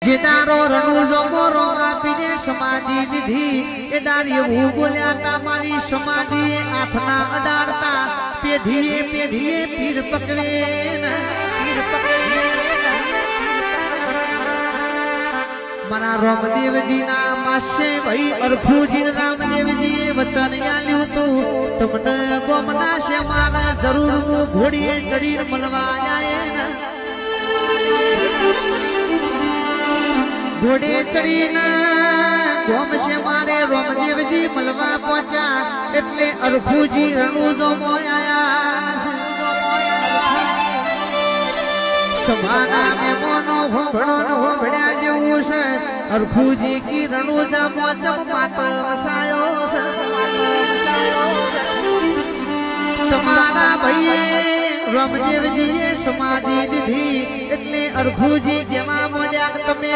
જેદારો રણુજો મોરો આપીને સમાધિ દીધી એ દારી એવું બોલ્યા તા મારી સમાધિ આથના અડાડતા પેઢીએ પેઢીએ પીર પકડે પીર પકડે મારા રામદેવજી ના માસે ભાઈ અરખુજી રામદેવજી વચન આલ્યું તું તમને ગોમના છે મારા જરૂર હું ઘોડીએ ચડીને મળવા આયા ઘોડે ચડીને ગોમ છે મારે રામદેવજી મળવા પહોંચ્યા એટલે અરખુજી રણુજો મોયા સમાના મેમોનો હોંભળો હોંભળ્યા જેવું છે અરખુજી કી રણુજા મોચમ પાટ વસાયો છે તમારા ભાઈએ રામદેવજીએ સમાધિ દીધી એટલે અરખુજી જેમાં મોજા તમે